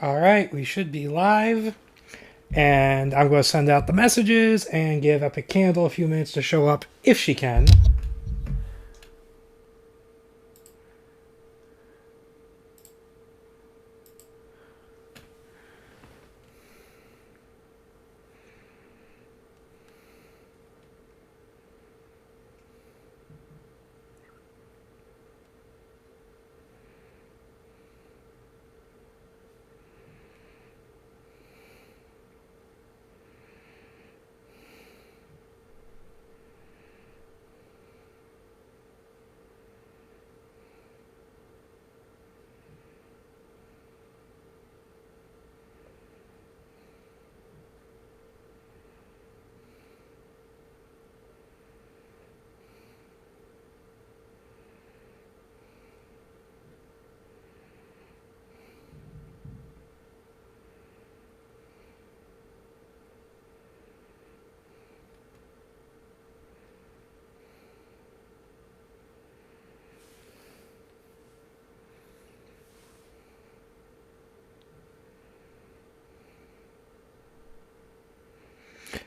All right, we should be live. And I'm going to send out the messages and give Epic Candle a few minutes to show up if she can.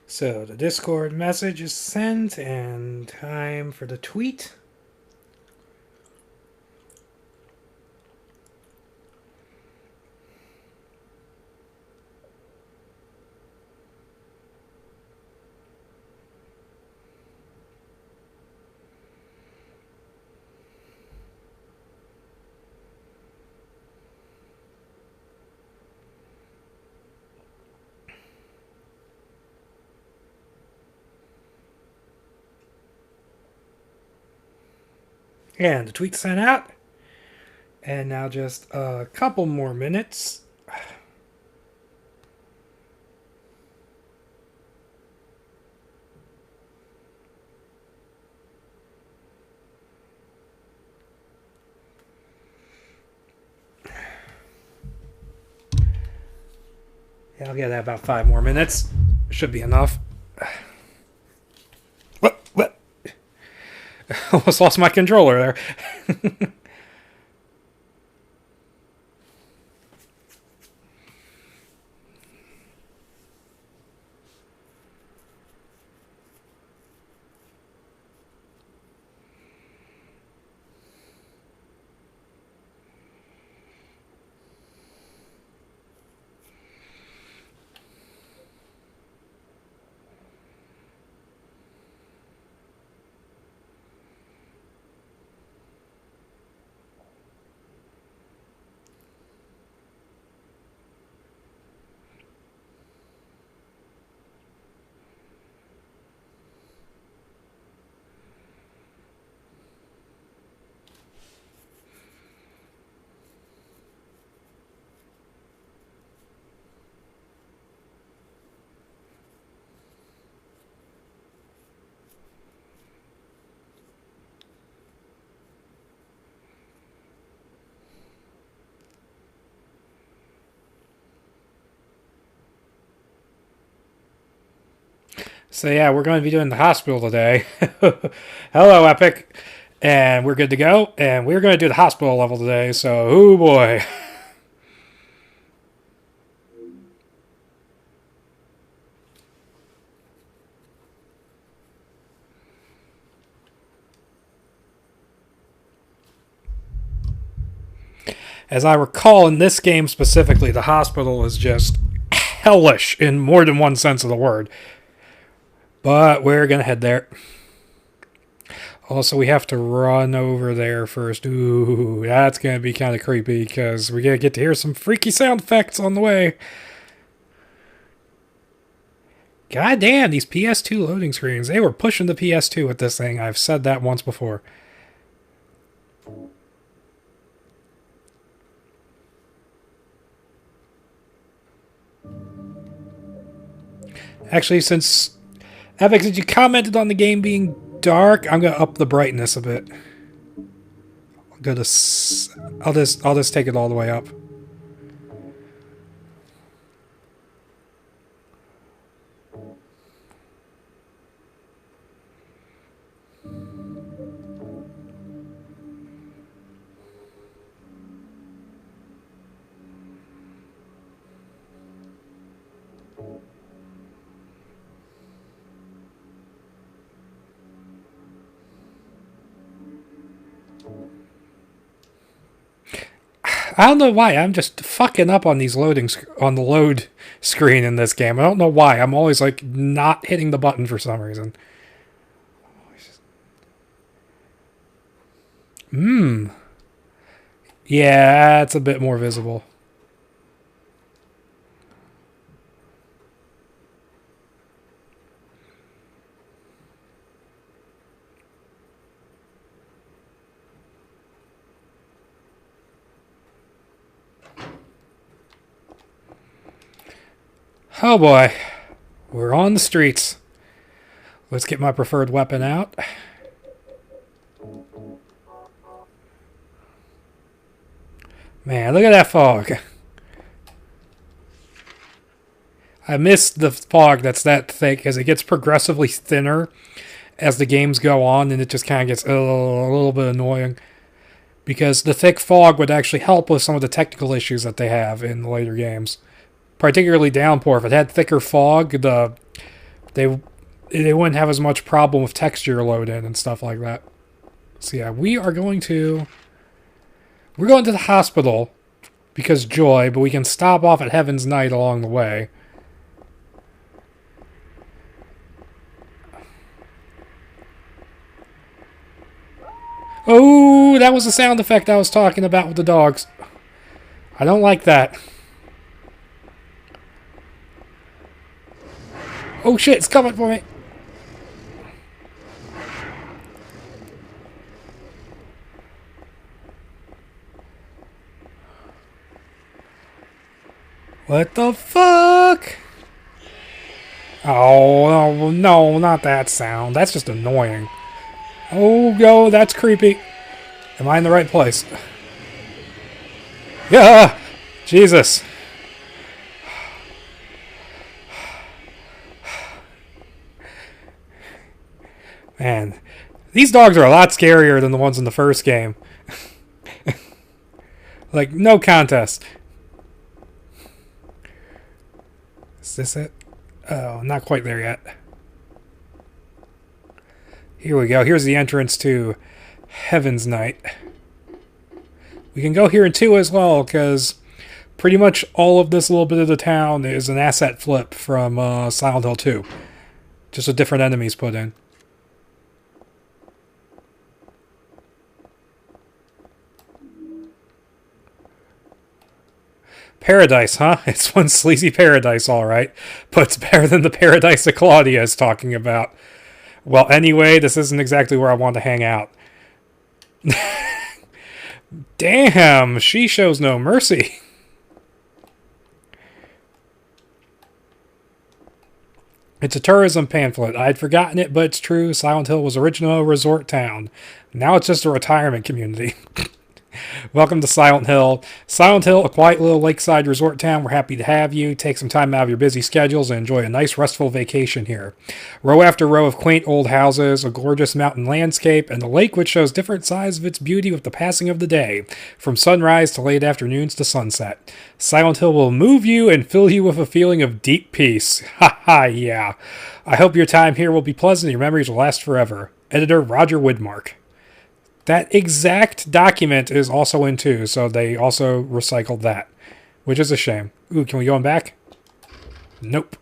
So the Discord message is sent, and time for the tweet. And the tweet sent out. And now just a couple more minutes. Yeah, I'll get that about 5 more minutes. Should be enough. What? What? Almost lost my controller there. So yeah, we're going to be doing the hospital today. Hello, Epic. And we're good to go. And we're going to do the hospital level today. So, oh boy. As I recall, in this game specifically, the hospital is just hellish in more than one sense of the word. But we're going to head there. Also, we have to run over there first. Ooh, that's going to be kind of creepy because we're going to get to hear some freaky sound effects on the way. God damn, these PS2 loading screens. They were pushing the PS2 with this thing. I've said that once before. Actually, since Epic, since you commented on the game being dark, I'm going to up the brightness a bit. I'll just take it all the way up. I don't know why. I'm just fucking up on these on the load screen in this game. I don't know why. I'm always like not hitting the button for some reason. Yeah, it's a bit more visible. Oh boy. We're on the streets. Let's get my preferred weapon out. Man, look at that fog. I miss the fog that's that thick as it gets progressively thinner as the games go on, and it just kind of gets a little bit annoying. Because the thick fog would actually help with some of the technical issues that they have in the later games. Particularly Downpour. If it had thicker fog, they wouldn't have as much problem with texture load in and stuff like that. So yeah, we're going to the hospital because joy, but we can stop off at Heaven's Night along the way. Oh, that was the sound effect I was talking about with the dogs. I don't like that. Oh shit, it's coming for me. What the fuck? Oh, no, not that sound. That's just annoying. Oh, no, that's creepy. Am I in the right place? Yeah! Jesus. Man, these dogs are a lot scarier than the ones in the first game. Like, no contest. Is this it? Oh, not quite there yet. Here we go. Here's the entrance to Heaven's Night. We can go here in 2 as well, because pretty much all of this little bit of the town is an asset flip from Silent Hill 2. Just with different enemies put in. Paradise, huh? It's one sleazy paradise, alright. But it's better than the paradise that Claudia is talking about. Well, anyway, this isn't exactly where I want to hang out. Damn, she shows no mercy. It's a tourism pamphlet. I'd forgotten it, but it's true. Silent Hill was originally a resort town. Now it's just a retirement community. Welcome to Silent Hill. Silent Hill, a quiet little lakeside resort town. We're happy to have you. Take some time out of your busy schedules and enjoy a nice restful vacation here. Row after row of quaint old houses, a gorgeous mountain landscape, and a lake which shows different sides of its beauty with the passing of the day, from sunrise to late afternoons to sunset. Silent Hill will move you and fill you with a feeling of deep peace. Ha ha, yeah. I hope your time here will be pleasant and your memories will last forever. Editor Roger Widmark. That exact document is also in 2, so they also recycled that, which is a shame. Ooh, can we go on back? Nope.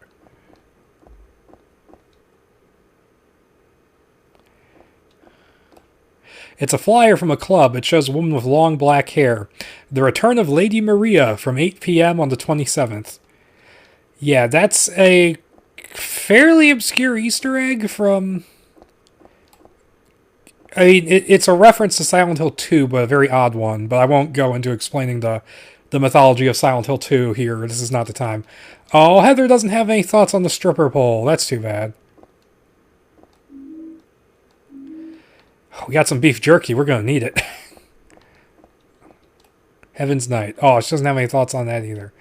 It's a flyer from a club. It shows a woman with long black hair. The return of Lady Maria from 8 p.m. on the 27th. Yeah, that's a fairly obscure Easter egg from... I mean, it's a reference to Silent Hill 2, but a very odd one. But I won't go into explaining the mythology of Silent Hill 2 here. This is not the time. Oh, Heather doesn't have any thoughts on the stripper pole. That's too bad. We got some beef jerky. We're going to need it. Heaven's Night. Oh, she doesn't have any thoughts on that either.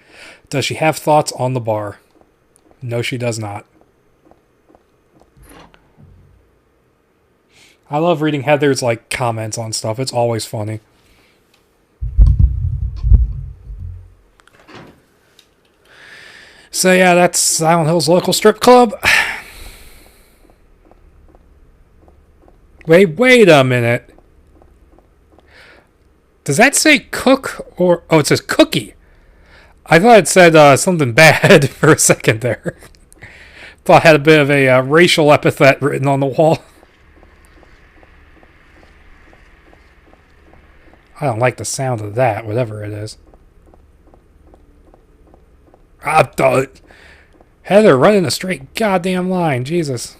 Does she have thoughts on the bar? No, she does not. I love reading Heather's comments on stuff. It's always funny. So yeah, that's Silent Hill's local strip club. Wait a minute. Does that say cook or... Oh, it says cookie. I thought it said something bad for a second there. Thought I had a bit of a racial epithet written on the wall. I don't like the sound of that, whatever it is. Heather, running a straight goddamn line. Jesus.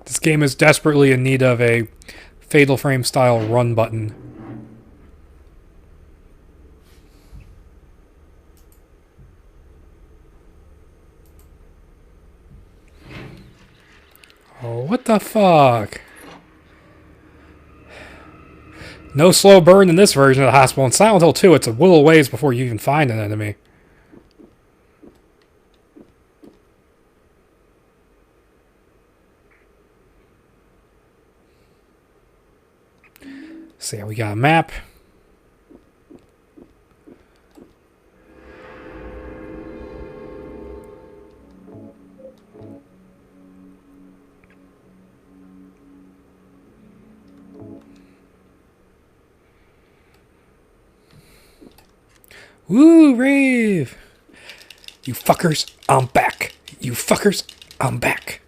This game is desperately in need of a Fatal Frame style run button. Oh, what the fuck? No slow burn in this version of the hospital. In Silent Hill 2, it's a little ways before you even find an enemy. So yeah, we got a map. Woo, rave! You fuckers, I'm back. You fuckers, I'm back.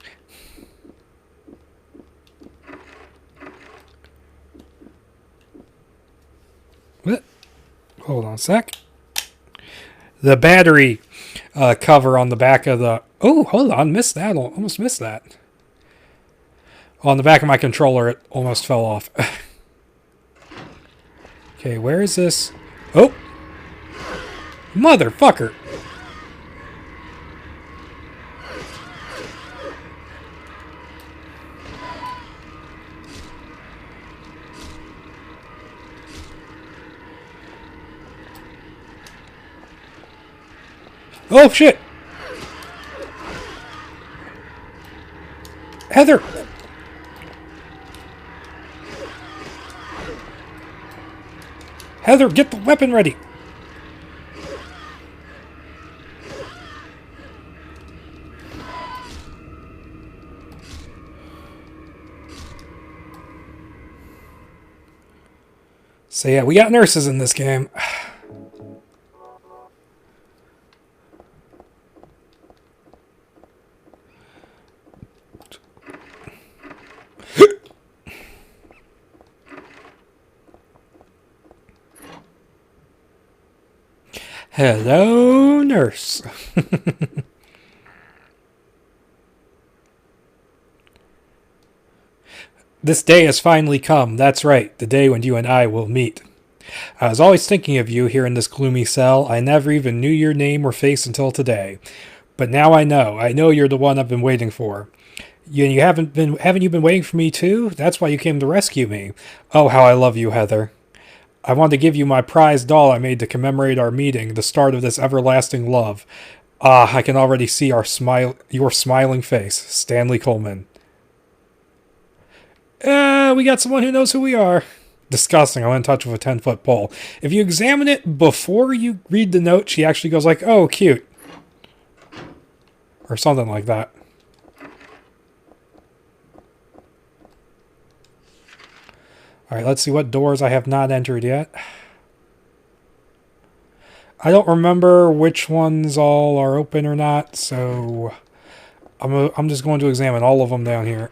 What? Hold on a sec. The battery cover on the back of the... Oh, hold on, missed that. Almost missed that. On the back of my controller, it almost fell off. Okay, where is this? Oh! Motherfucker! Oh, shit! Heather! Heather, get the weapon ready! So yeah, we got nurses in this game. Hello, nurse. This day has finally come. That's right, the day when you and I will meet. I was always thinking of you here in this gloomy cell. I never even knew your name or face until today. But now I know. I know you're the one I've been waiting for. You haven't you been waiting for me too? That's why you came to rescue me. Oh, how I love you, Heather. I want to give you my prized doll I made to commemorate our meeting, the start of this everlasting love. Ah, I can already see your smiling face, Stanley Coleman. We got someone who knows who we are. Disgusting. I went in touch with a 10-foot pole. If you examine it before you read the note, she actually goes like, oh, cute. Or something like that. Alright, let's see what doors I have not entered yet. I don't remember which ones all are open or not, so I'm just going to examine all of them down here.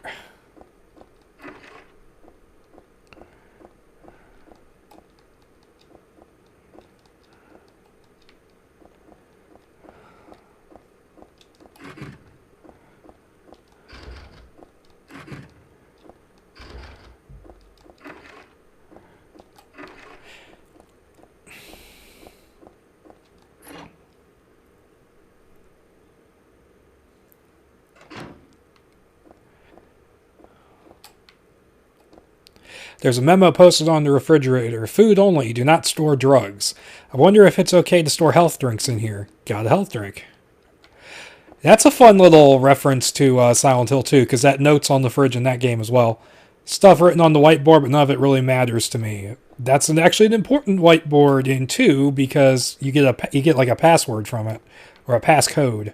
There's a memo posted on the refrigerator. Food only, do not store drugs. I wonder if it's okay to store health drinks in here. Got a health drink. That's a fun little reference to Silent Hill 2, because that note's on the fridge in that game as well. Stuff written on the whiteboard, but none of it really matters to me. That's actually an important whiteboard in 2, because you get like a password from it, or a passcode.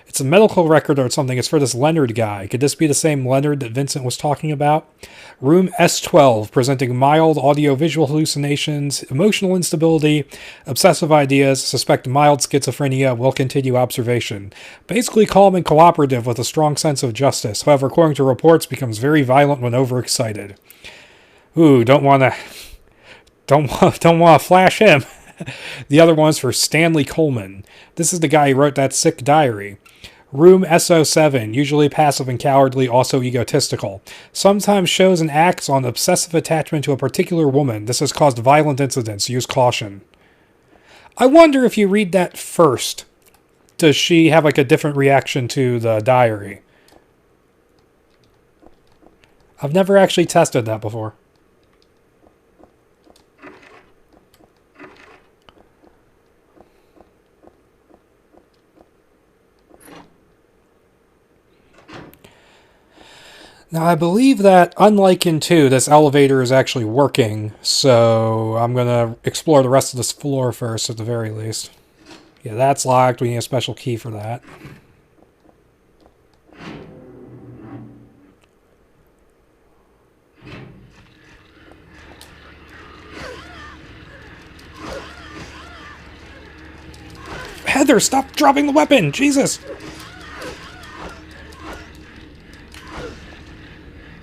It's a medical record or something. It's for this Leonard guy. Could this be the same Leonard that Vincent was talking about? Room S12, presenting mild audio-visual hallucinations, emotional instability, obsessive ideas, suspect mild schizophrenia, will continue observation. Basically calm and cooperative with a strong sense of justice. However, according to reports, becomes very violent when overexcited. Ooh, don't want to flash him. The other one's for Stanley Coleman. This is the guy who wrote that sick diary. Room SO7, usually passive and cowardly, also egotistical. Sometimes shows and acts on obsessive attachment to a particular woman. This has caused violent incidents. Use caution. I wonder if you read that first, does she have like a different reaction to the diary? I've never actually tested that before. Now, I believe that, unlike in 2, this elevator is actually working, so I'm going to explore the rest of this floor first, at the very least. Yeah, that's locked. We need a special key for that. Heather, stop dropping the weapon! Jesus!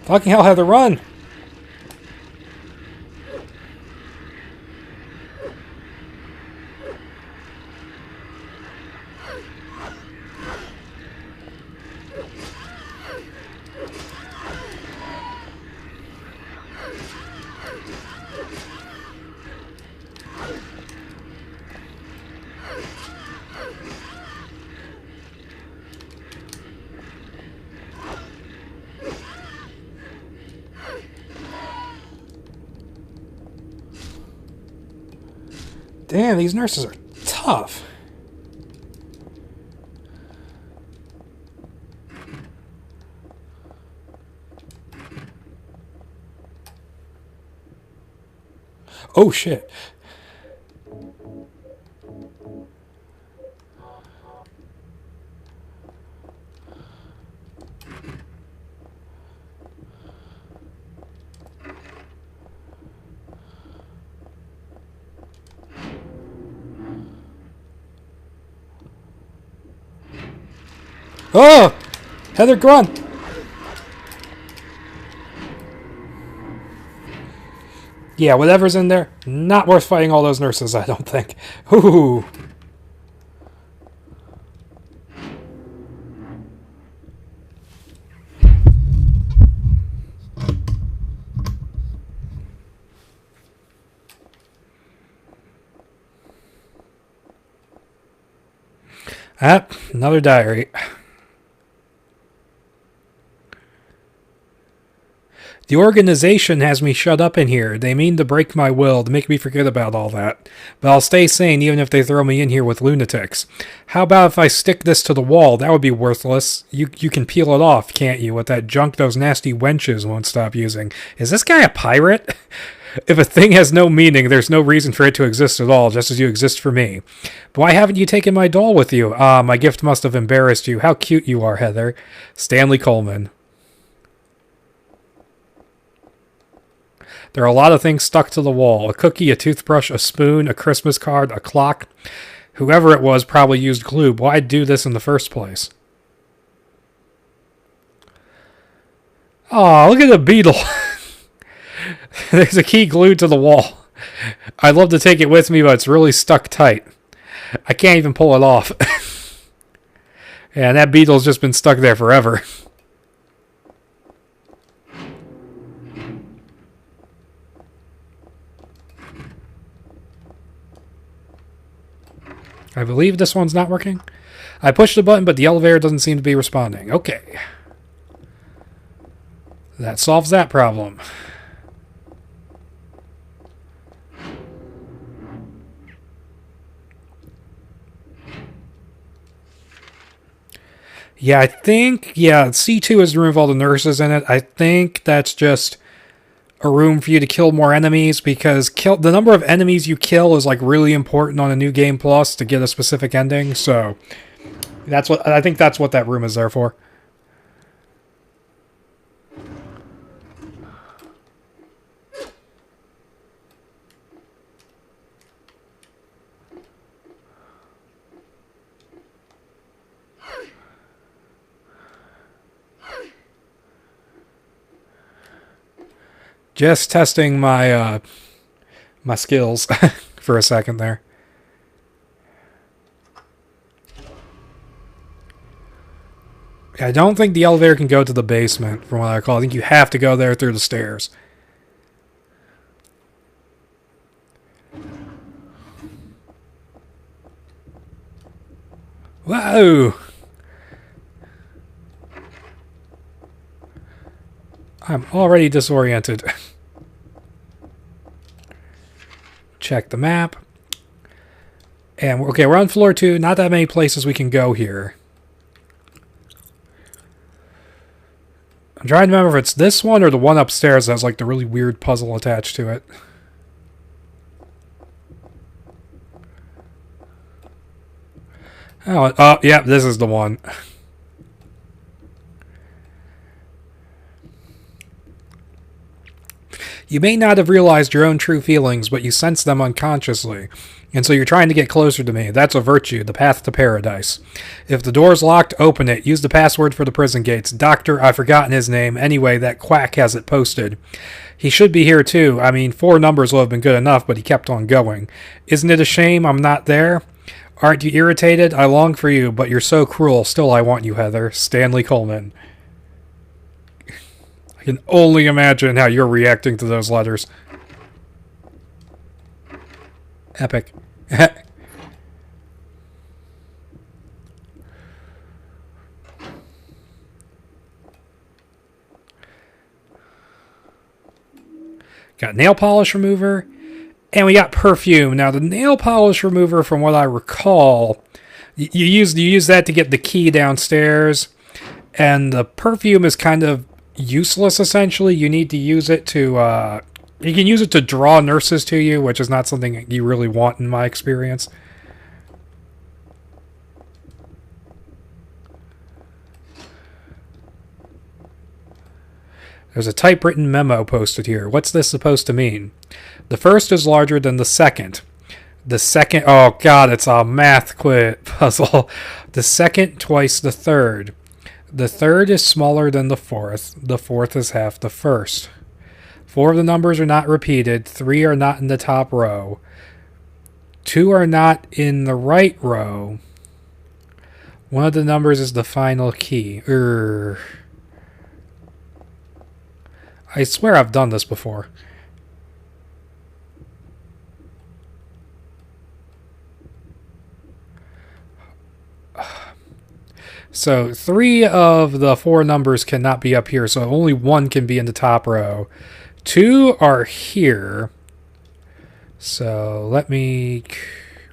Fucking hell, Heather, run! Damn, these nurses are tough. Oh, shit. Oh! Heather, go on! Yeah, whatever's in there, not worth fighting all those nurses, I don't think. Ooh. Ah, another diary. The organization has me shut up in here. They mean to break my will, to make me forget about all that. But I'll stay sane even if they throw me in here with lunatics. How about if I stick this to the wall? That would be worthless. You can peel it off, can't you, with that junk those nasty wenches won't stop using. Is this guy a pirate? If a thing has no meaning, there's no reason for it to exist at all, just as you exist for me. But why haven't you taken my doll with you? Ah, my gift must have embarrassed you. How cute you are, Heather. Stanley Coleman. There are a lot of things stuck to the wall. A cookie, a toothbrush, a spoon, a Christmas card, a clock. Whoever it was probably used glue. Why'd do this in the first place? Aw, look at the beetle. There's a key glued to the wall. I'd love to take it with me, but it's really stuck tight. I can't even pull it off. Yeah, and that beetle's just been stuck there forever. I believe this one's not working. I pushed the button, but the elevator doesn't seem to be responding. Okay. That solves that problem. Yeah, I think, C2 is the room with all the nurses in it. I think that's just a room for you to kill more enemies, because the number of enemies you kill is like really important on a New Game Plus to get a specific ending, so That's what I think. That's what that room is there for. Just testing my my skills for a second there. I don't think the elevator can go to the basement, from what I recall. I think you have to go there through the stairs. Whoa! I'm already disoriented. Check the map. And, okay, we're on floor 2. Not that many places we can go here. I'm trying to remember if it's this one or the one upstairs that has, like, the really weird puzzle attached to it. Oh, yeah, this is the one. You may not have realized your own true feelings, but you sense them unconsciously. And so you're trying to get closer to me. That's a virtue, the path to paradise. If the door's locked, open it. Use the password for the prison gates. Doctor, I've forgotten his name. Anyway, that quack has it posted. He should be here too. I mean, 4 numbers will have been good enough, but he kept on going. Isn't it a shame I'm not there? Aren't you irritated? I long for you, but you're so cruel. Still, I want you, Heather. Stanley Coleman. I can only imagine how you're reacting to those letters. Epic. Got nail polish remover. And we got perfume. Now, the nail polish remover, from what I recall, you use that to get the key downstairs. And the perfume is kind of useless, essentially. You need to use it to... you can use it to draw nurses to you, which is not something you really want in my experience. There's a typewritten memo posted here. What's this supposed to mean? The first is larger than the second. The second... Oh, God, it's a math puzzle. The second twice the third. The third is smaller than the fourth. The fourth is half the first. 4 of the numbers are not repeated. 3 are not in the top row. 2 are not in the right row. One of the numbers is the final key. I swear I've done this before. So 3 of the 4 numbers cannot be up here, so only 1 can be in the top row. 2 are here. So let me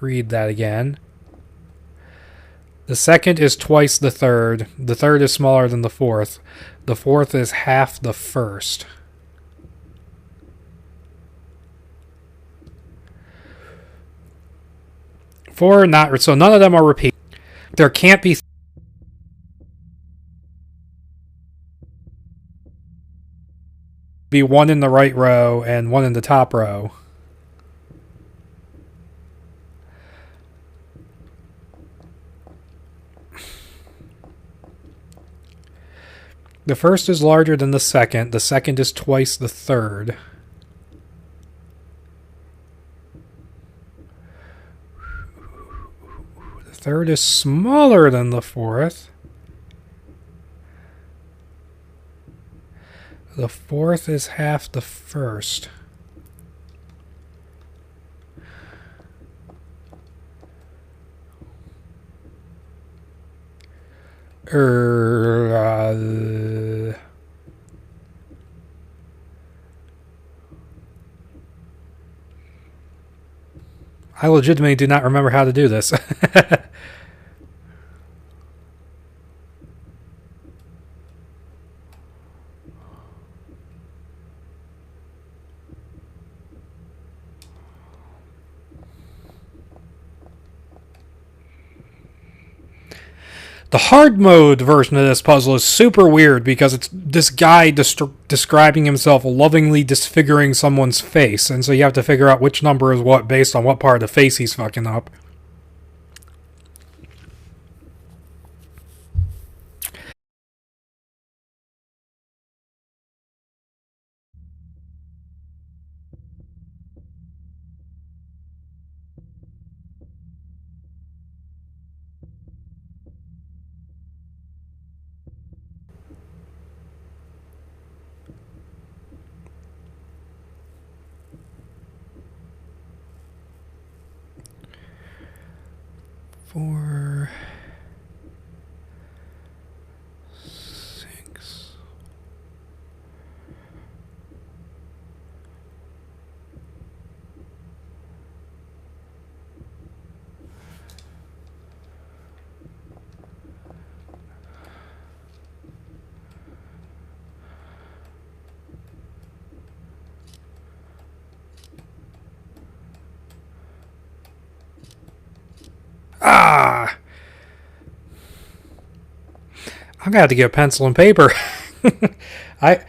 read that again. The second is twice the third. The third is smaller than the fourth. The fourth is half the first. Four not... So none of them are repeated. There can't be... one in the right row and 1 in the top row. The first is larger than the second. The second is twice the third. The third is smaller than the fourth. The fourth is half the first. I legitimately do not remember how to do this. The hard mode version of this puzzle is super weird because it's this guy describing himself lovingly disfiguring someone's face, and so you have to figure out which number is what based on what part of the face he's fucking up. Four, 6. Ah! I'm gonna have to get a pencil and paper. I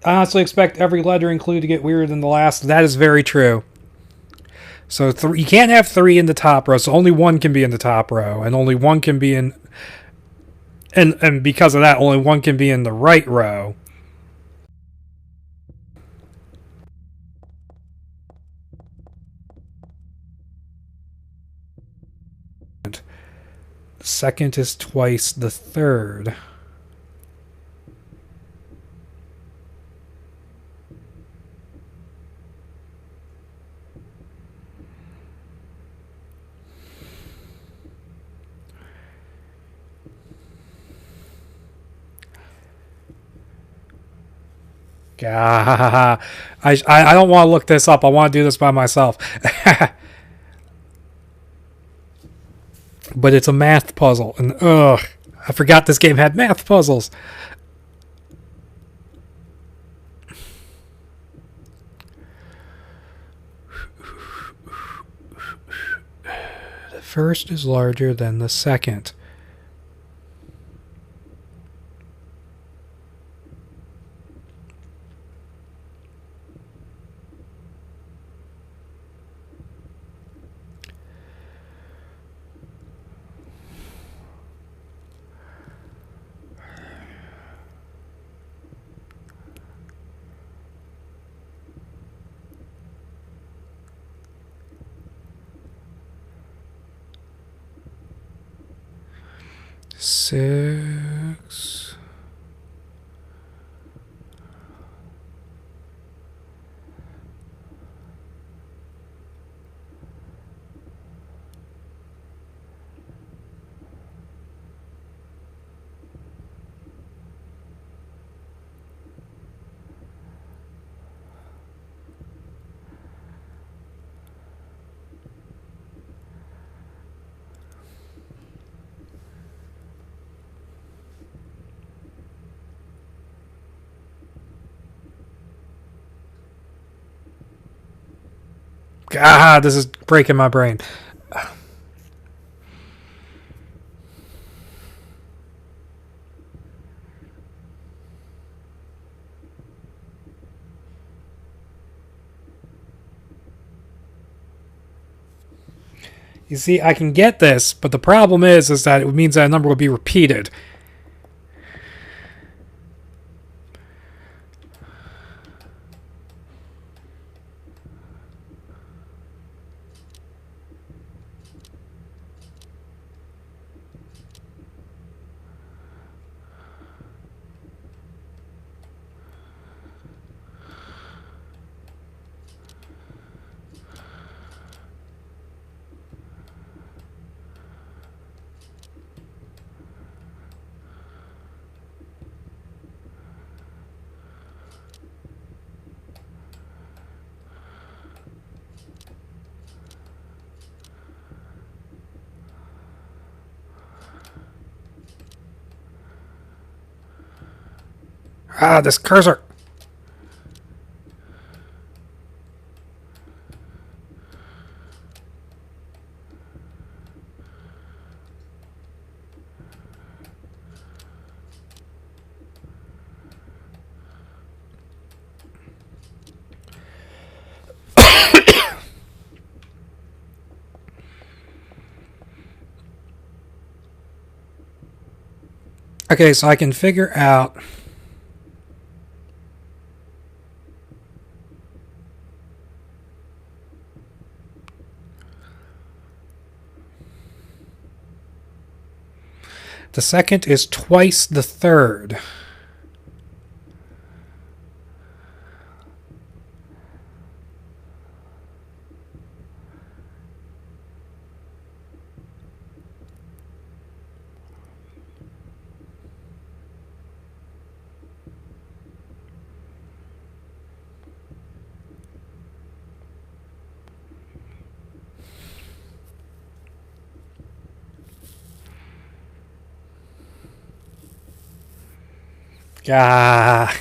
honestly expect every lettering clue to get weirder than the last. That is very true. So you can't have 3 in the top row, so only 1 can be in the top row, and only 1 can be in... And because of that, only 1 can be in the right row. The second is twice the third. I don't want to look this up. I want to do this by myself. But it's a math puzzle, and I forgot this game had math puzzles. The first is larger than the second. Six. This is breaking my brain. You see, I can get this, but the problem is that it means that a number will be repeated. This cursor. Okay, so I can figure out. The second is twice the third. Ah.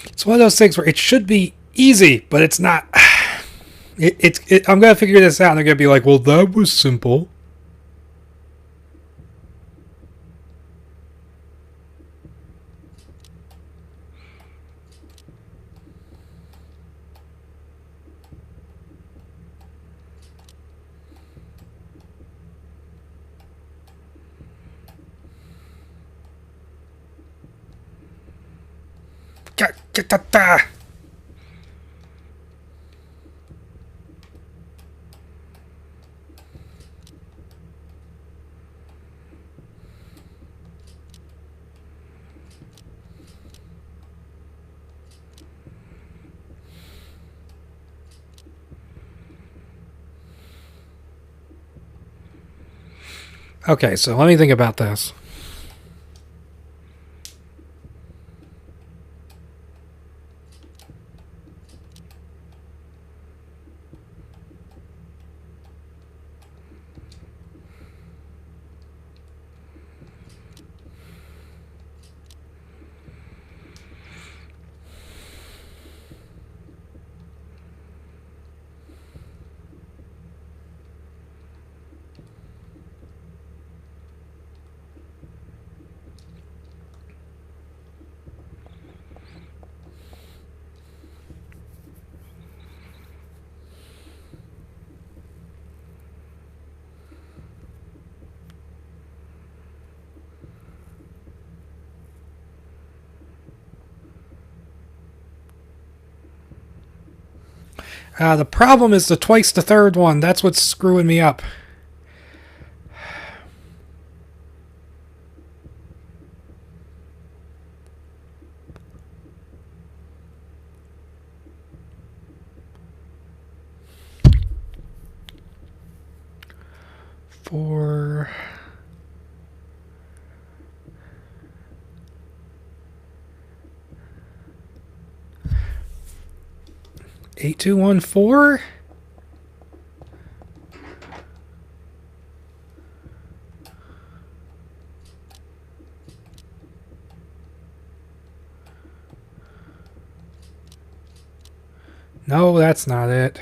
It's one of those things where it should be easy, but it's not. I'm going to figure this out, and they're going to be like, well, that was simple. Okay, so let me think about this. The problem is the twice the third one. That's what's screwing me up. Four. 8214. No, that's not it.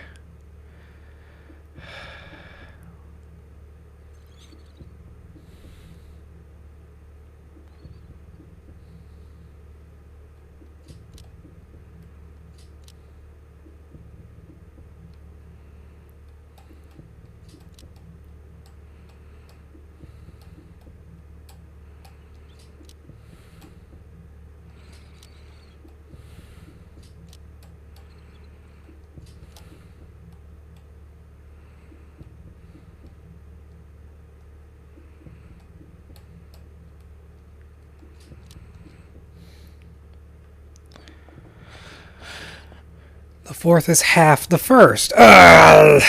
The fourth is half the first. Ugh.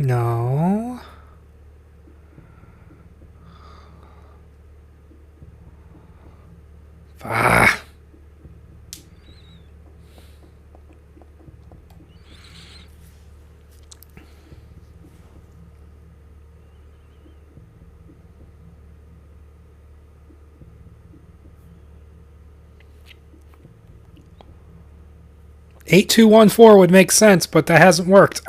No. Ah. $8214 would make sense, but that hasn't worked.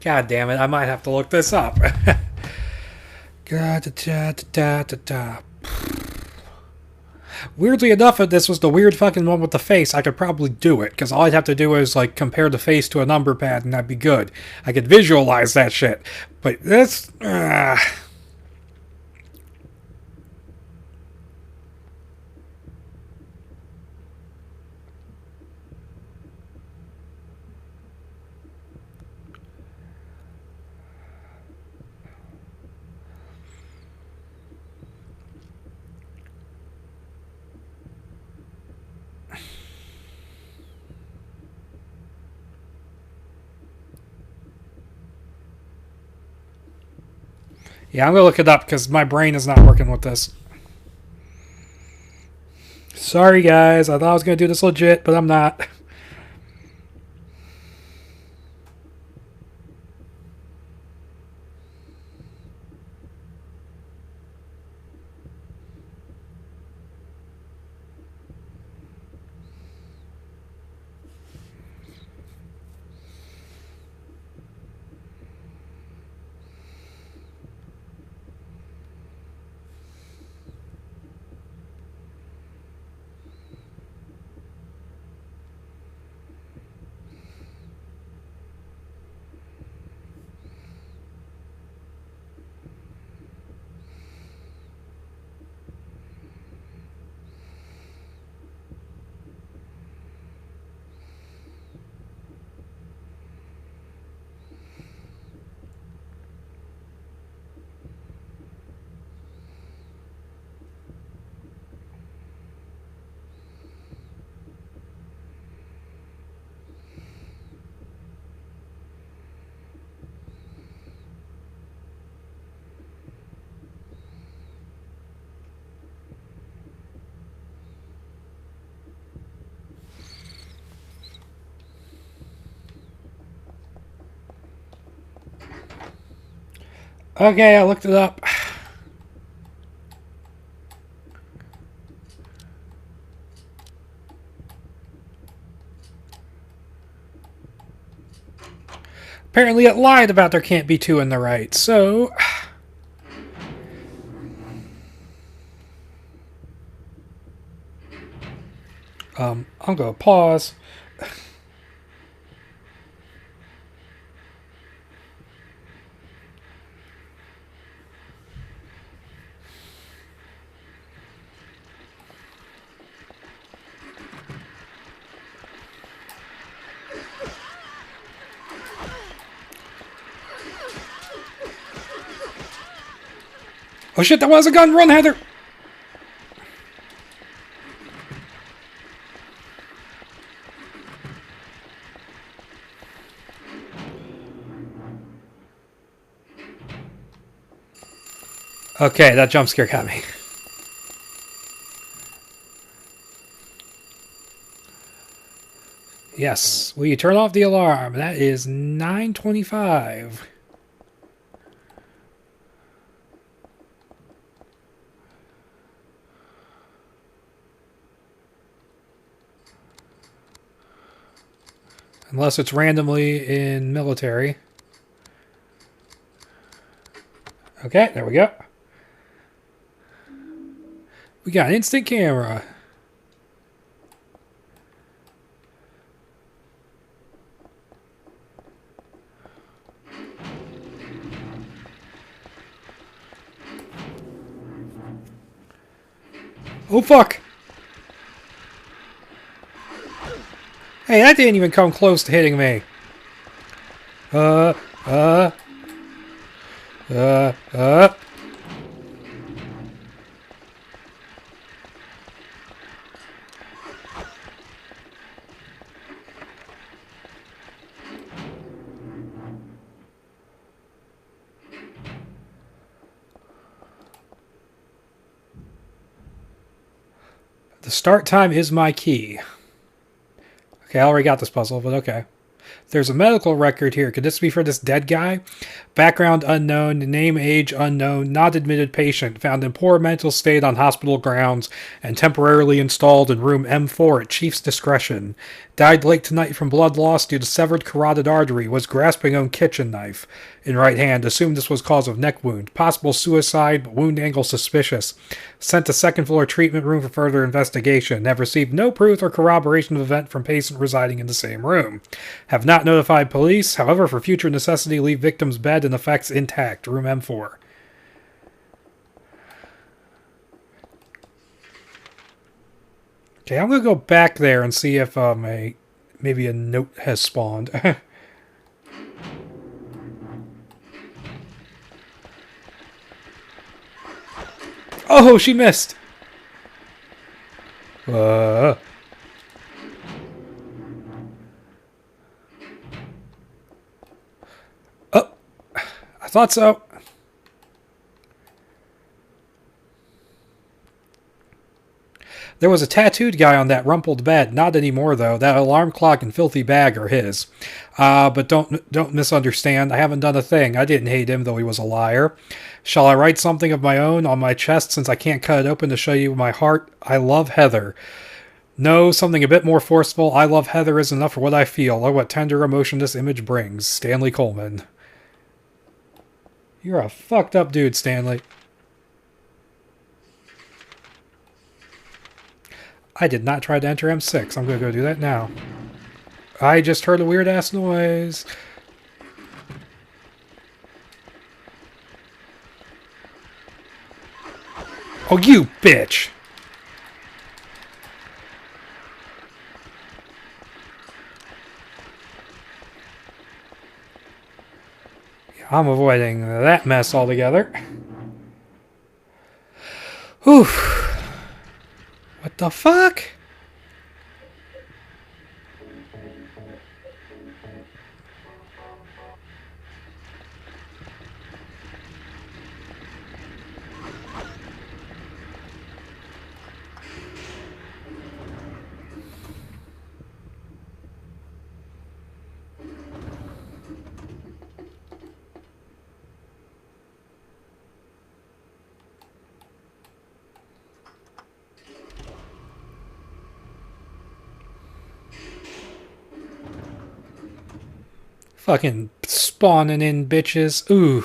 God damn it, I might have to look this up. Weirdly enough, if this was the weird fucking one with the face, I could probably do it, because all I'd have to do is, like, compare the face to a number pad, and that'd be good. I could visualize that shit. But this... Yeah, I'm gonna look it up, because my brain is not working with this. Sorry, guys. I thought I was gonna do this legit, but I'm not. Okay, I looked it up. Apparently it lied about there can't be two in the right, so... I'm gonna pause. Oh shit, that was a gun! Run, Heather! Okay, that jump scare got me. Yes, will you turn off the alarm? That is 9:25. Unless it's randomly in military. Okay, there we go. We got an instant camera. Oh fuck! Hey, that didn't even come close to hitting me. Uh. The start time is my key. Okay, I already got this puzzle, but okay. There's a medical record here. Could this be for this dead guy? Background unknown, name, age unknown, not admitted patient, found in poor mental state on hospital grounds and temporarily installed in room M4 at chief's discretion. Died late tonight from blood loss due to severed carotid artery, was grasping on kitchen knife in right hand, assumed this was cause of neck wound. Possible suicide, but wound angle suspicious. Sent to second floor treatment room for further investigation. Have received no proof or corroboration of event from patient residing in the same room. Have not notified police, however, for future necessity, leave victim's bed and effects intact. Room M4. Okay, I'm gonna go back there and see if maybe a note has spawned. Oh, she missed. Oh, I thought so. There was a tattooed guy on that rumpled bed. Not anymore, though. That alarm clock and filthy bag are his. But don't misunderstand. I haven't done a thing. I didn't hate him, though he was a liar. Shall I write something of my own on my chest since I can't cut it open to show you my heart? I love Heather. No, something a bit more forceful. I love Heather is enough for what I feel. Oh, what tender emotion this image brings. Stanley Coleman. You're a fucked up dude, Stanley. I did not try to enter M6. I'm going to go do that now. I just heard a weird-ass noise. Oh, you bitch! Yeah, I'm avoiding that mess altogether. Whew. What the fuck? Fucking spawning in, bitches. Ooh.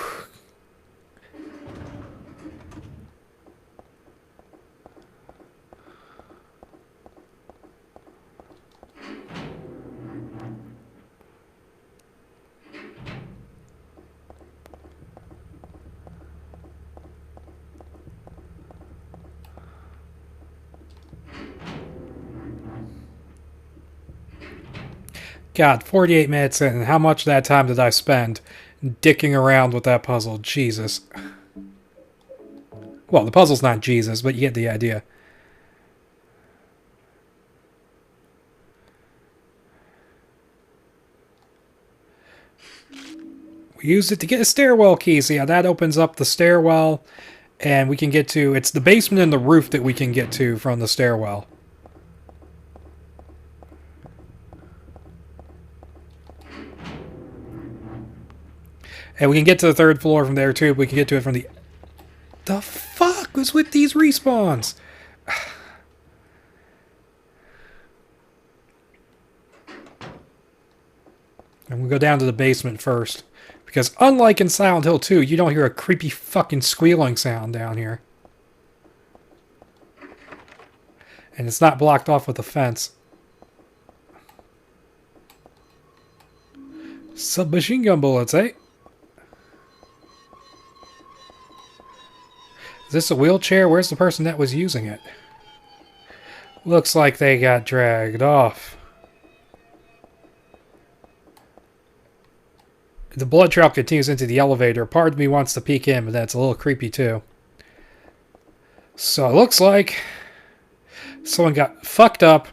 God, 48 minutes in. How much of that time did I spend dicking around with that puzzle? Jesus. Well, the puzzle's not Jesus, but you get the idea. We used it to get a stairwell key. So yeah, that opens up the stairwell. And we can get to... It's the basement and the roof that we can get to from the stairwell. And we can get to the third floor from there, too. We can get to it from the... The fuck was with these respawns? And we'll go down to the basement first. Because unlike in Silent Hill 2, you don't hear a creepy fucking squealing sound down here. And it's not blocked off with a fence. Submachine gun bullets, eh? Is this a wheelchair? Where's the person that was using it? Looks like they got dragged off. The blood trail continues into the elevator. Part of me wants to peek in, but that's a little creepy too. So it looks like someone got fucked up,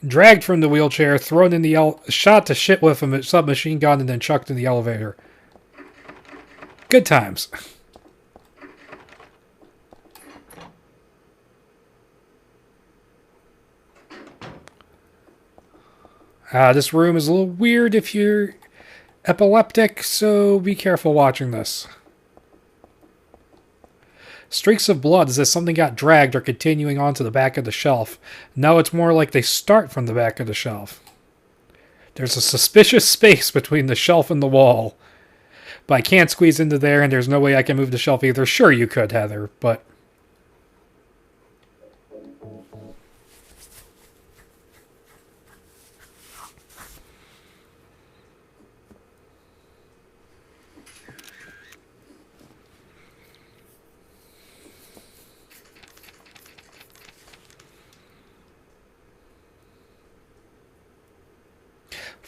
dragged from the wheelchair, thrown in the shot to shit with a submachine gun, and then chucked in the elevator. Good times. This room is a little weird if you're epileptic, so be careful watching this. Streaks of blood as if something got dragged or continuing on to the back of the shelf. No, it's more like they start from the back of the shelf. There's a suspicious space between the shelf and the wall. But I can't squeeze into there, and there's no way I can move the shelf either. Sure you could, Heather, but...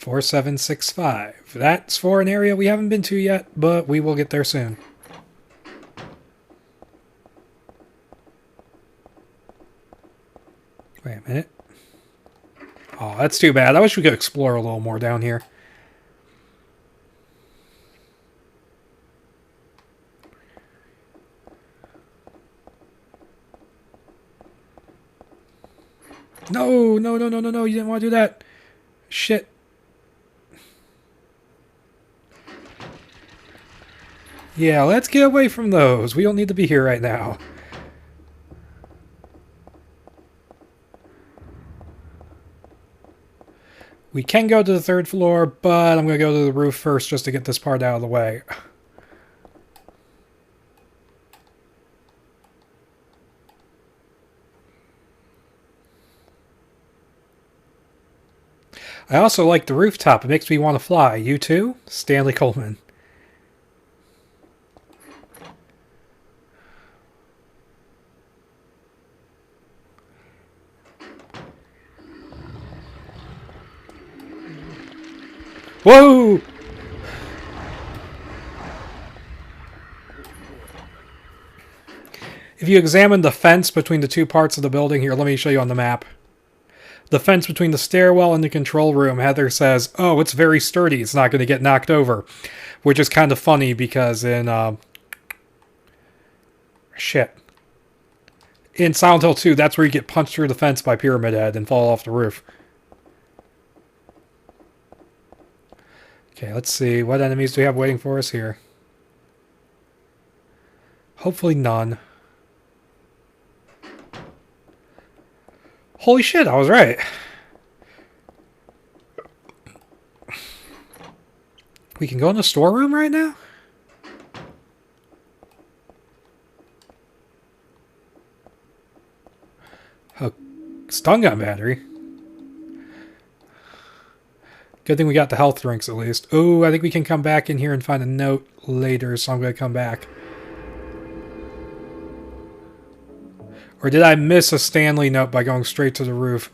$4765. That's for an area we haven't been to yet, but we will get there soon. Wait a minute. Oh, that's too bad. I wish we could explore a little more down here. No, no, no, no, no, no. You didn't want to do that. Shit. Yeah, let's get away from those. We don't need to be here right now. We can go to the third floor, but I'm going to go to the roof first just to get this part out of the way. I also like the rooftop. It makes me want to fly. You too? Stanley Coleman. Whoa! If you examine the fence between the two parts of the building, here, let me show you on the map. The fence between the stairwell and the control room, Heather says, oh, it's very sturdy. It's not going to get knocked over. Which is kind of funny because in... shit. In Silent Hill 2, that's where you get punched through the fence by Pyramid Head and fall off the roof. Okay, let's see. What enemies do we have waiting for us here? Hopefully none. Holy shit, I was right. We can go in the storeroom right now? Oh, stun gun battery. Good thing we got the health drinks at least. Oh, I think we can come back in here and find a note later, so I'm going to come back. Or did I miss a Stanley note by going straight to the roof?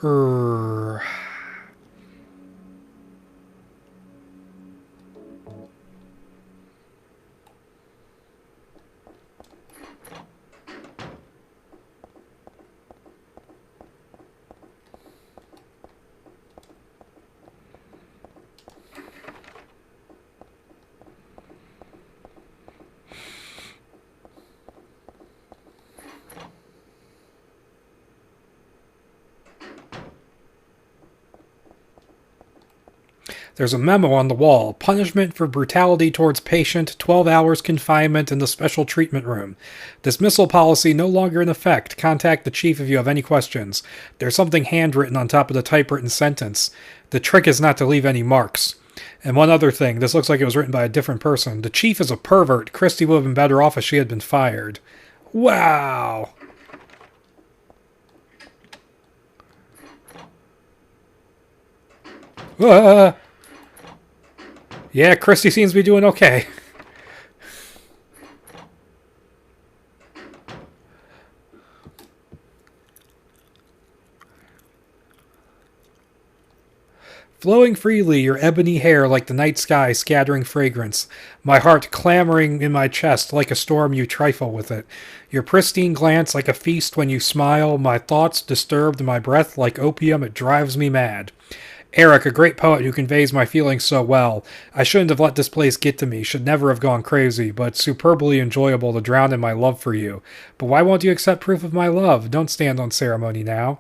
There's a memo on the wall. Punishment for brutality towards patient, 12 hours confinement in the special treatment room. Dismissal policy no longer in effect. Contact the chief if you have any questions. There's something handwritten on top of the typewritten sentence. The trick is not to leave any marks. And one other thing, this looks like it was written by a different person. The chief is a pervert. Christy would have been better off if she had been fired. Wow. Yeah, Christy seems to be doing okay. Flowing freely, your ebony hair like the night sky scattering fragrance. My heart clamoring in my chest like a storm, you trifle with it. Your pristine glance like a feast when you smile. My thoughts disturbed, my breath like opium, it drives me mad. Eric, a great poet who conveys my feelings so well. I shouldn't have let this place get to me, should never have gone crazy, but superbly enjoyable to drown in my love for you. But why won't you accept proof of my love? Don't stand on ceremony now.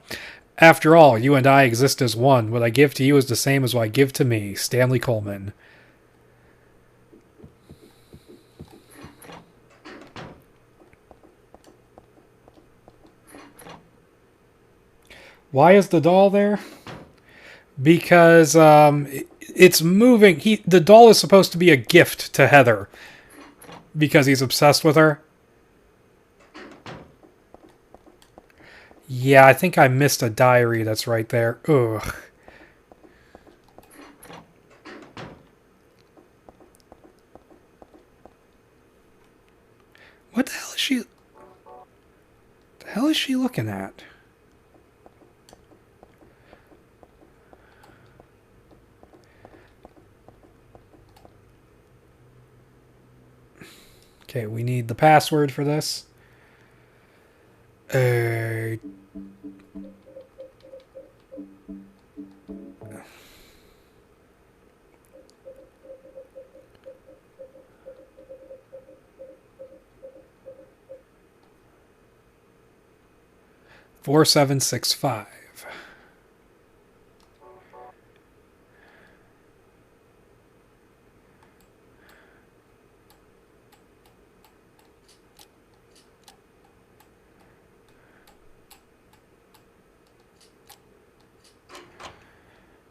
After all, you and I exist as one. What I give to you is the same as what I give to me. Stanley Coleman. Why is the doll there? Because it's moving. The doll is supposed to be a gift to Heather because he's obsessed with her. Yeah, I think I missed a diary that's right there. Ugh. What the hell is she... The hell is she looking at? Okay, we need the password for this. 4765.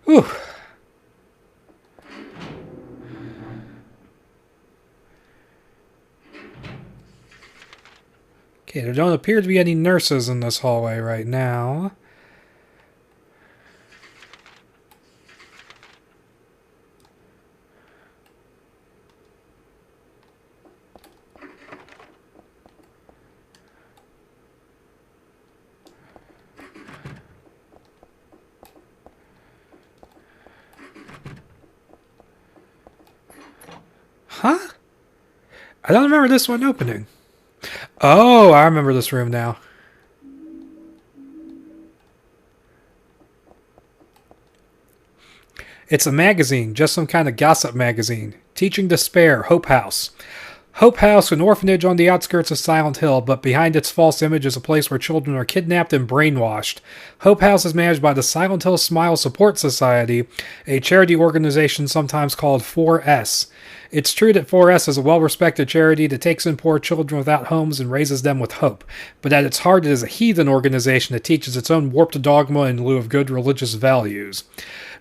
Whew. Okay, there don't appear to be any nurses in this hallway right now. Huh? I don't remember this one opening. Oh, I remember this room now. It's a magazine, just some kind of gossip magazine. Teaching Despair, Hope House. Hope House, an orphanage on the outskirts of Silent Hill, but behind its false image is a place where children are kidnapped and brainwashed. Hope House is managed by the Silent Hill Smile Support Society, a charity organization sometimes called 4S. It's true that 4S is a well-respected charity that takes in poor children without homes and raises them with hope, but at its heart it is a heathen organization that teaches its own warped dogma in lieu of good religious values.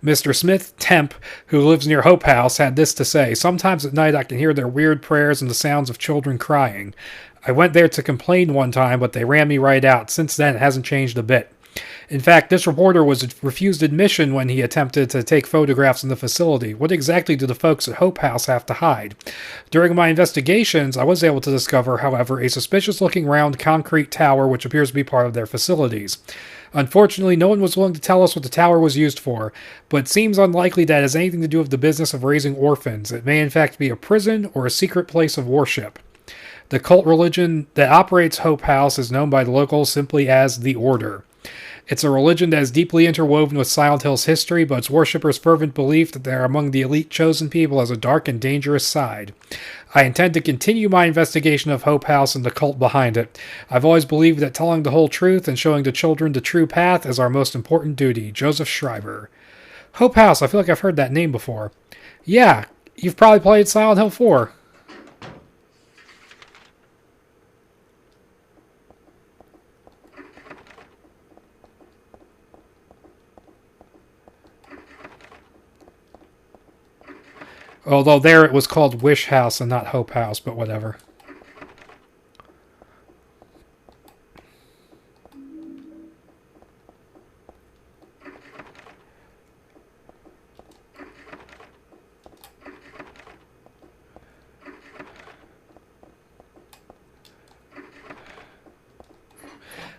Mr. Smith Temp, who lives near Hope House, had this to say: "Sometimes at night I can hear their weird prayers and the sounds of children crying. I went there to complain one time, but they ran me right out. Since then, it hasn't changed a bit." In fact, this reporter was refused admission when he attempted to take photographs in the facility. What exactly do the folks at Hope House have to hide? During my investigations, I was able to discover, however, a suspicious-looking round concrete tower which appears to be part of their facilities. Unfortunately, no one was willing to tell us what the tower was used for, but it seems unlikely that it has anything to do with the business of raising orphans. It may in fact be a prison or a secret place of worship. The cult religion that operates Hope House is known by the locals simply as the Order. It's a religion that is deeply interwoven with Silent Hill's history, but its worshippers' fervent belief that they are among the elite chosen people has a dark and dangerous side. I intend to continue my investigation of Hope House and the cult behind it. I've always believed that telling the whole truth and showing the children the true path is our most important duty. Joseph Schreiber. Hope House, I feel like I've heard that name before. Yeah, you've probably played Silent Hill 4. Although there it was called Wish House and not Hope House, but whatever.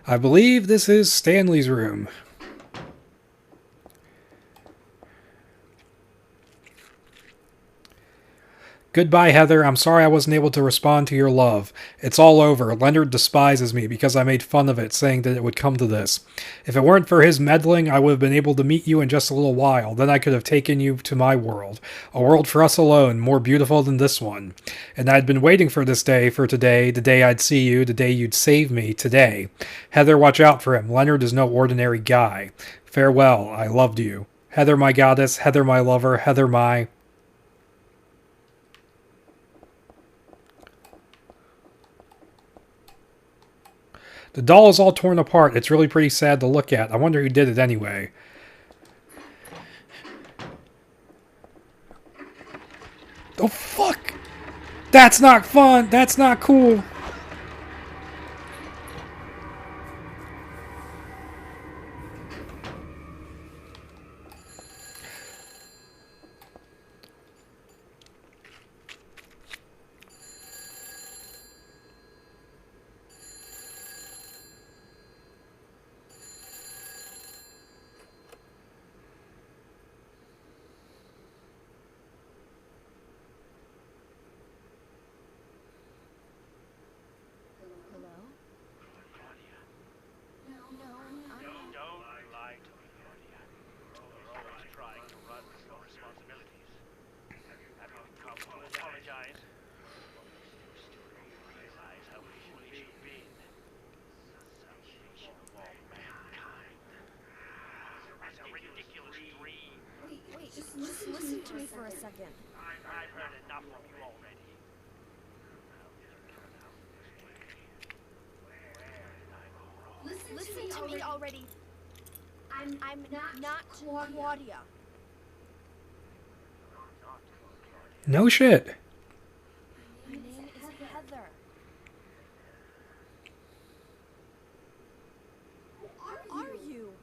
I believe this is Stanley's room. Goodbye, Heather. I'm sorry I wasn't able to respond to your love. It's all over. Leonard despises me because I made fun of it, saying that it would come to this. If it weren't for his meddling, I would have been able to meet you in just a little while. Then I could have taken you to my world. A world for us alone, more beautiful than this one. And I'd been waiting for this day, for today, the day I'd see you, the day you'd save me, today. Heather, watch out for him. Leonard is no ordinary guy. Farewell. I loved you. Heather, my goddess. Heather, my lover. Heather, my... The doll is all torn apart. It's really pretty sad to look at. I wonder who did it anyway. Oh, fuck! That's not fun! That's not cool! Just listen to me for a second. I've heard enough from you already. Listen to me already. I'm not Claudia. No shit. My name is Heather. Who are you?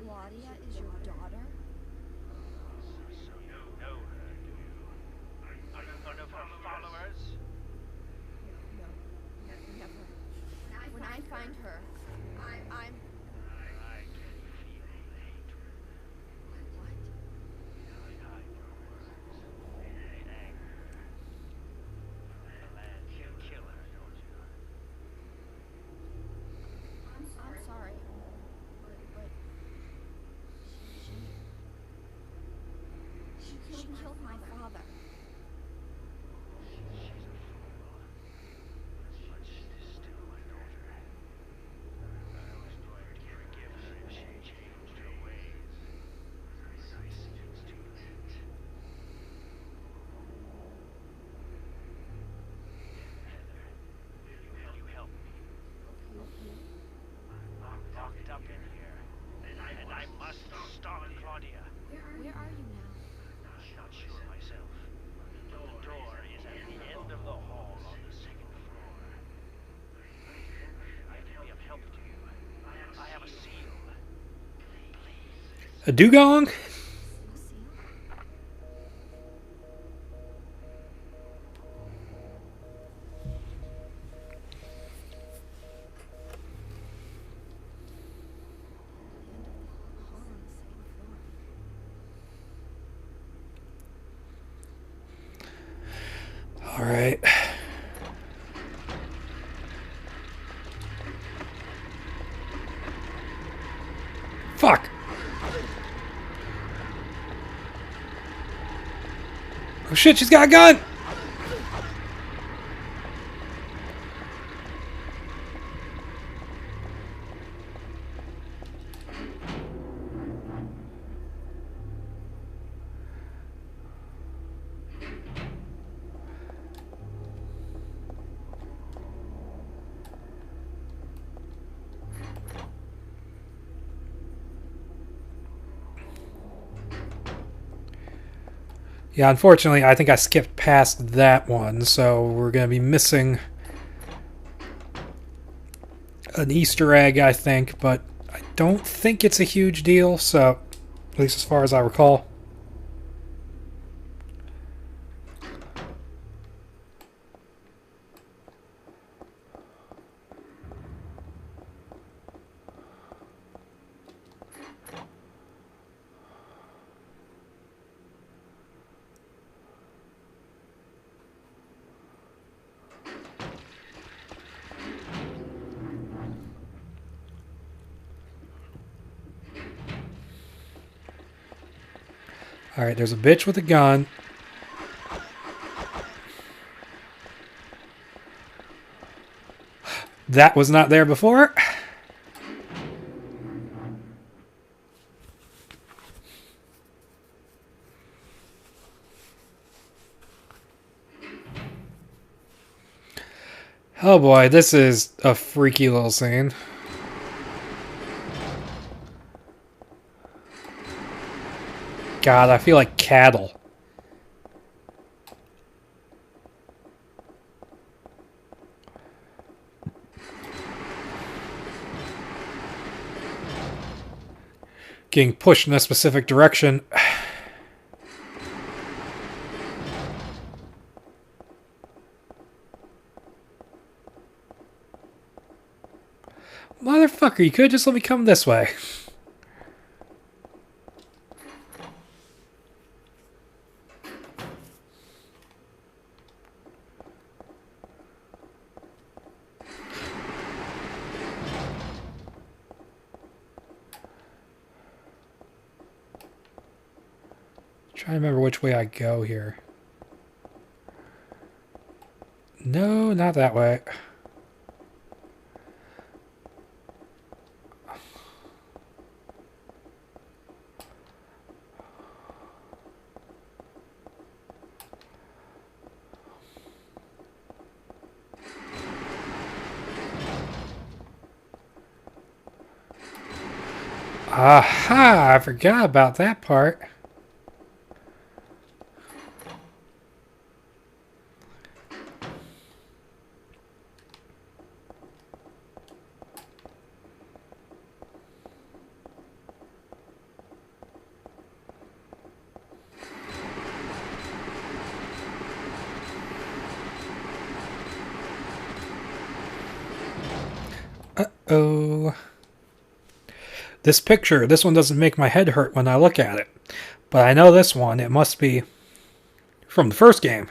Claudia is your daughter? No. Are you one of her followers? No, never. When I find her, I'm... I can feel the hatred. What? Behind your words. She killed my father. Let's distill my daughter. I was going to forgive her if she changed her ways. It's too late. Heather, you help me. I'm locked up in here, and I must stop Claudia. Where are you now? Not sure myself. The door is at the end of the hall on the second floor. I can be of help to you. I have a seal. Please. A dugong? A seal? Hall on the second floor. All right. Fuck. Oh shit, she's got a gun! Yeah, unfortunately, I think I skipped past that one, so we're going to be missing an Easter egg, I think, but I don't think it's a huge deal, so at least as far as I recall. Alright, there's a bitch with a gun. That was not there before. Oh boy, this is a freaky little scene. God, I feel like cattle. Getting pushed in a specific direction. Motherfucker, you could just let me come this way. Trying to remember which way I go here. No, not that way. Aha! I forgot about that part. Uh-oh. This picture, this one doesn't make my head hurt when I look at it. But I know this one, it must be from the first game.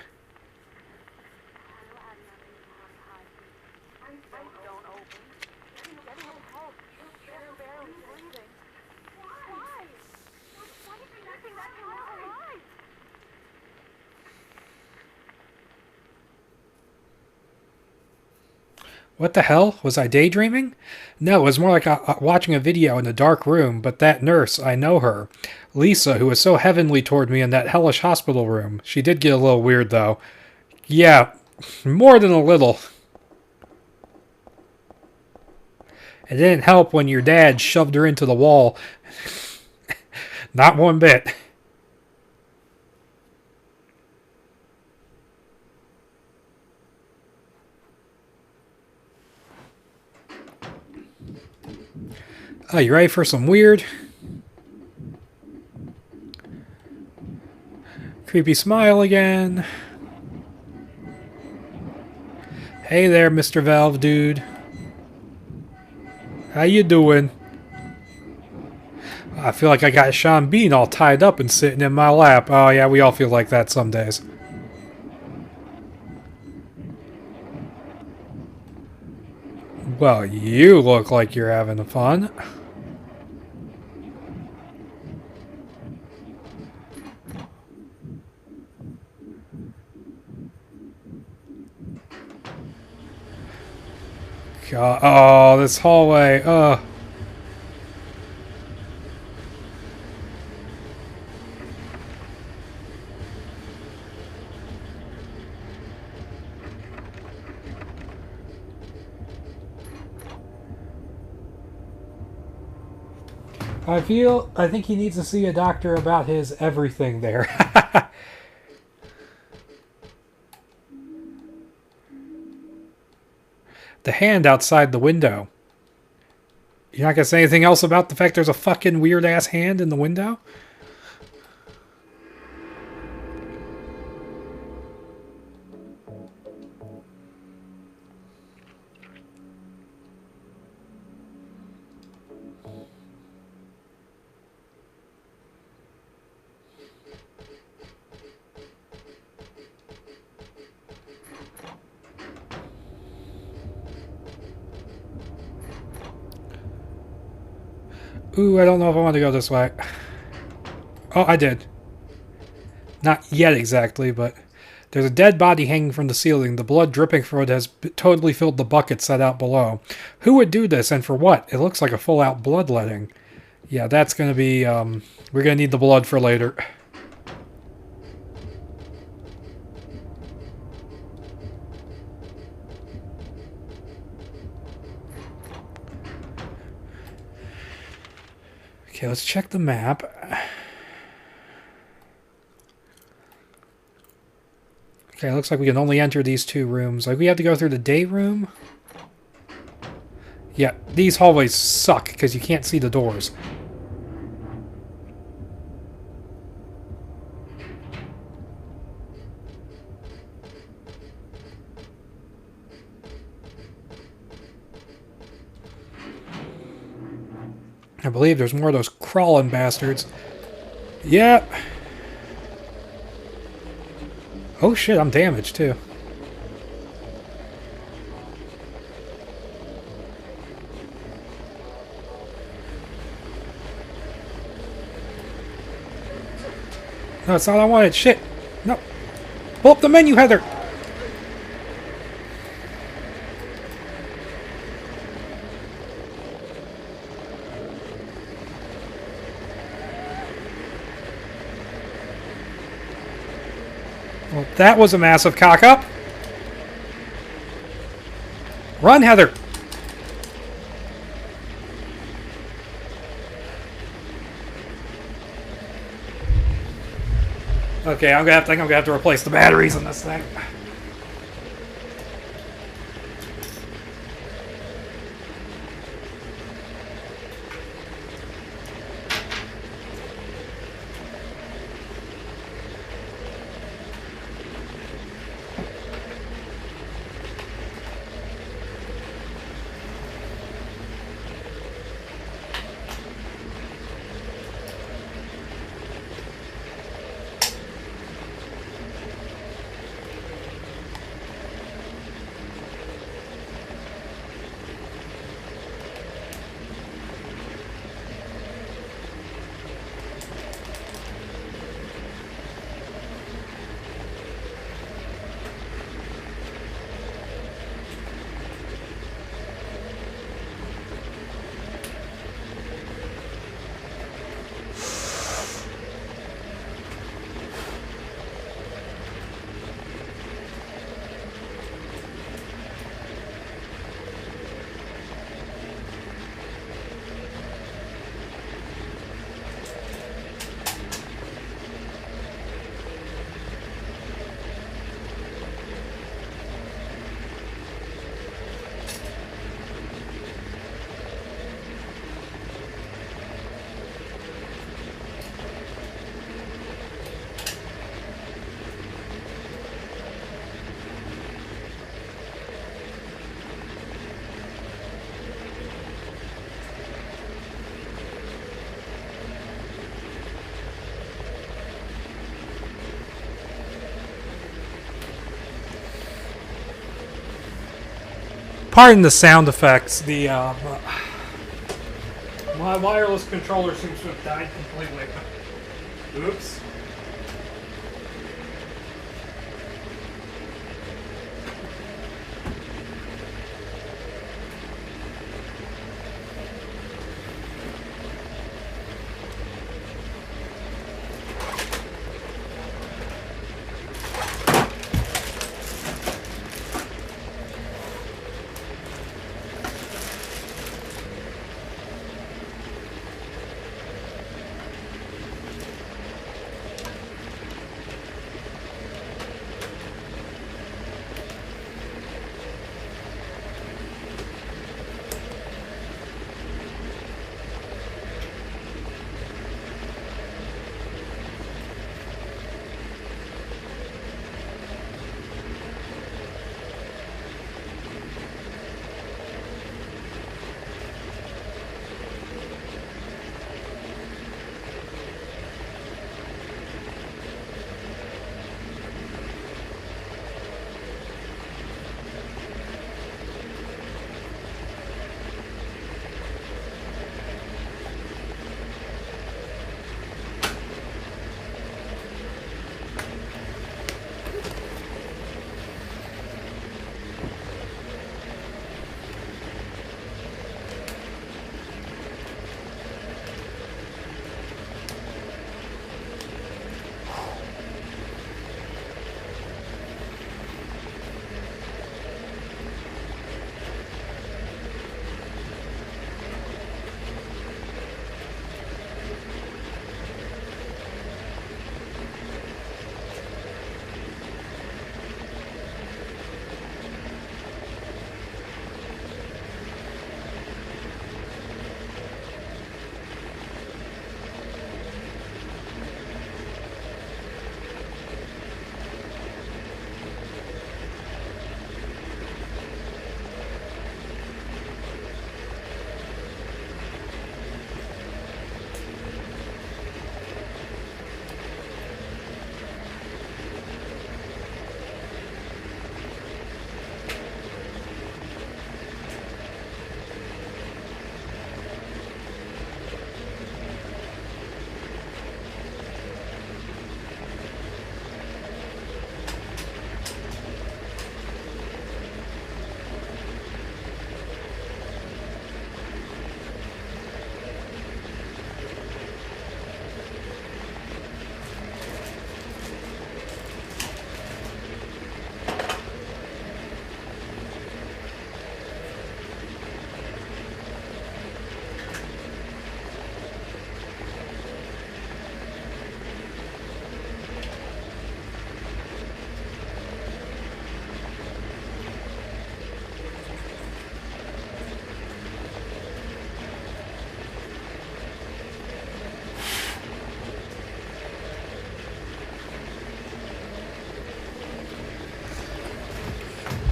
What the hell? Was I daydreaming? No, it was more like watching a video in a dark room, but that nurse, I know her. Lisa, who was so heavenly toward me in that hellish hospital room. She did get a little weird, though. Yeah, more than a little. It didn't help when your dad shoved her into the wall. Not one bit. Oh, you ready for some weird? Creepy smile again. Hey there, Mr. Valve dude. How you doing? I feel like I got Sean Bean all tied up and sitting in my lap. Oh yeah, we all feel like that some days. Well, you look like you're having fun. God, oh, this hallway. I think he needs to see a doctor about his everything there. The hand outside the window. You're not gonna say anything else about the fact there's a fucking weird ass hand in the window? Ooh, I don't know if I want to go this way. Oh, I did. Not yet exactly, but there's a dead body hanging from the ceiling. The blood dripping from it has totally filled the bucket set out below. Who would do this and for what? It looks like a full-out bloodletting. Yeah, that's going to be... we're going to need the blood for later. Okay, let's check the map. Okay, looks like we can only enter these two rooms. Like, we have to go through the day room? Yeah, these hallways suck because you can't see the doors. I believe there's more of those crawling bastards. Yep. Oh shit, I'm damaged too. No, that's not what I wanted. Shit. No. Pull up the menu, Heather. Well, that was a massive cock-up. Run, Heather. Okay, I think I'm gonna have to replace the batteries in this thing. Pardon the sound effects. The my wireless controller seems to have died completely. Oops.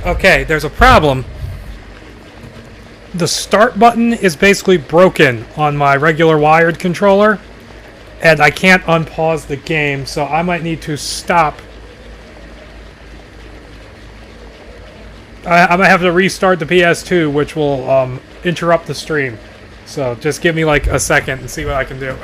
Okay, there's a problem. The start button is basically broken on my regular wired controller, and I can't unpause the game, so I might need to stop. I might have to restart the PS2, which will interrupt the stream. So just give me like a second and see what I can do.